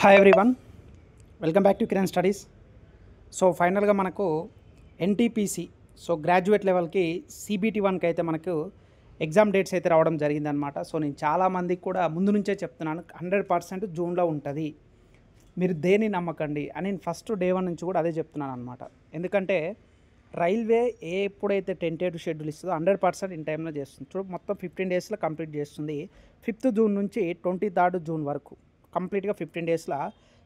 Hi everyone, welcome back to Kiran studies. So ఫైనల్గా మనకు NTPC graduate లెవెల్కి CBT1కి అయితే మనకు ఎగ్జామ్ డేట్స్ అయితే రావడం జరిగిందనమాట. సో నేను చాలామందికి కూడా ముందు నుంచే చెప్తున్నాను, 100% జూన్లో ఉంటుంది, మీరు దేన్ని నమ్మకండి అని నేను ఫస్ట్ డే 1 నుంచి కూడా అదే చెప్తున్నాను అనమాట. ఎందుకంటే రైల్వే ఎప్పుడైతే టెంటేటివ్ షెడ్యూల్ ఇస్తుందో 100% ఇన్ టైంలో చేస్తుంది. చూడు, మొత్తం 15 డేస్లో కంప్లీట్ చేస్తుంది. 5th జూన్ నుంచి 23rd జూన్ వరకు కంప్లీట్గా 15 డేస్లో.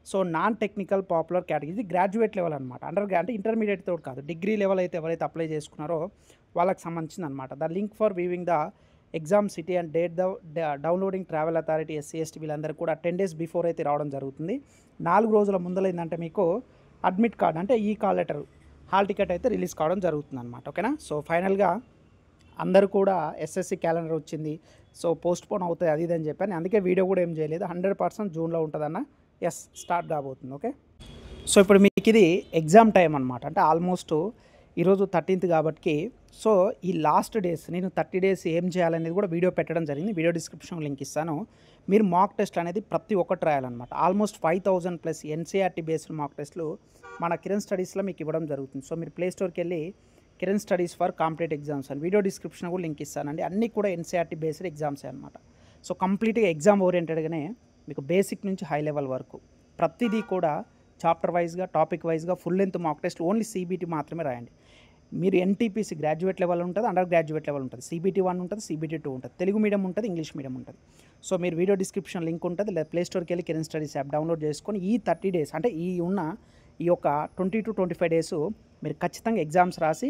So non technical popular category, ఇది గ్రాడ్యుయేట్ లెవెల్ అనమాట. అంటే ఇంటర్మీడియట్ తోటి కాదు, డిగ్రీ లెవెల్ అయితే ఎవరైతే అప్లై చేసుకున్నారో వాళ్ళకి సంబంధించింది అనమాట. The link for viewing the exam city and date downloading travel authority SC/ST వీళ్ళందరూ కూడా 10 days బిఫోర్ అయితే రావడం జరుగుతుంది. 4 రోజుల ముందర ఏంటంటే మీకు అడ్మిట్ కార్డ్ అంటే ఈ కాల్ లెటర్, హాల్ టికెట్ అయితే రిలీజ్ కావడం జరుగుతుంది అనమాట. ఓకేనా. సో ఫైనల్గా అందరూ కూడా SSC క్యాలెండర్ వచ్చింది, సో పోస్ట్పోన్ అవుతాయి అది ఇది అని చెప్పాను. అందుకే వీడియో కూడా ఏం చేయలేదు. 100% జూన్లో ఉంటుందన్న. ఎస్, స్టార్ట్ కాబోతుంది. ఓకే. సో ఇప్పుడు మీకు ఇది ఎగ్జామ్ టైం అనమాట. అంటే ఆల్మోస్ట్ ఈరోజు 13th కాబట్టి, సో ఈ లాస్ట్ డేస్ నేను 30 days ఏం చేయాలనేది కూడా వీడియో పెట్టడం జరిగింది. వీడియో డిస్క్రిప్షన్ లింక్ ఇస్తాను. మీరు మాక్ టెస్ట్ అనేది ప్రతి ఒక్కటి రాయాలన్నమాట. ఆల్మోస్ట్ 5000+ NCERT బేస్డ్ మాక్ టెస్ట్లు మన కిరణ్ స్టడీస్లో మీకు ఇవ్వడం జరుగుతుంది. సో మీరు ప్లే స్టోర్కి వెళ్ళి Kiran studies for competitive exams అని వీడియో డిస్క్రిప్షన్ కూడా లింక్ ఇస్తానండి. అన్నీ కూడా NCERT బేస్డ్ ఎగ్జామ్సే అనమాట. సో కంప్లీట్గా ఎగ్జామ్ ఓరియంటెడ్గానే మీకు బేసిక్ నుంచి హై లెవెల్ వరకు ప్రతిదీ కూడా చాప్టర్ వైజ్గా, టాపిక్ వైజ్గా full length mock test only CBT మాత్రమే రాయండి. మీరు NTPC గ్రాడ్యుయేట్ లెవెల్ ఉంటుంది, అండర్ గ్రాడ్యుయేట్ లెవెల్ ఉంటుంది, CBT1 ఉంటుంది, CBT2 ఉంటుంది, తెలుగు మీడియం ఉంటుంది, ఇంగ్లీష్ మీడియం ఉంటుంది. సో మీరు వీడియో డిస్క్రిప్షన్ లింక్ ఉంటుంది, లేదా ప్లే స్టోర్కి వెళ్ళి కిరణ్ స్టడీస్ యాప్ డౌన్లోడ్ చేసుకొని ఈ 30 days అంటే ఈ యొక్క 20 to 25 days మీరు ఖచ్చితంగా ఎగ్జామ్స్ రాసి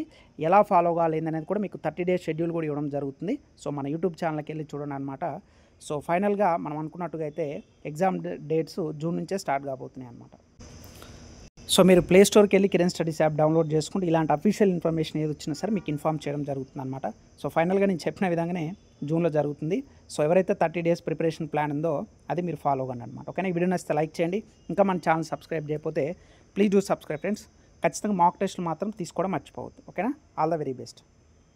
ఎలా ఫాలో కావాలి అనేది కూడా మీకు 30 days షెడ్యూల్ కూడా ఇవ్వడం జరుగుతుంది. సో మన యూట్యూబ్ ఛానల్కి వెళ్ళి చూడండి అనమాట. సో ఫైనల్గా మనం అనుకున్నట్టుగా అయితే ఎగ్జామ్ డేట్స్ జూన్ నుంచే స్టార్ట్ కాబోతున్నాయి అనమాట. సో మీరు ప్లే స్టోర్కి వెళ్ళి కిరణ్ స్టడీస్ యాప్ డౌన్లోడ్ చేసుకుంటే ఇలాంటి అఫీషియల్ ఇన్ఫర్మేషన్ ఏది వచ్చినా సరే మీకు ఇన్ఫామ్ చేయడం జరుగుతుంది అనమాట. సో ఫైనల్గా నేను చెప్పిన విధంగానే జూన్లో జరుగుతుంది. సో ఎవరైతే 30 days ప్రిపరేషన్ ప్లాన్ ఉందో అది మీరు ఫాలో అవ్వండి అనమాట. ఓకేనా. ఈ వీడియో నచ్చితే లైక్ చేయండి. ఇంకా మన ఛానల్ సబ్స్క్రైబ్ చేయకపోతే ప్లీజ్ డూ సబ్స్క్రైబ్ ఫ్రెండ్స్. ఖచ్చితంగా మాక్ టెస్ట్లు మాత్రం తీసుకోవడం మర్చిపోవద్దు. ఓకేనా. All the very best.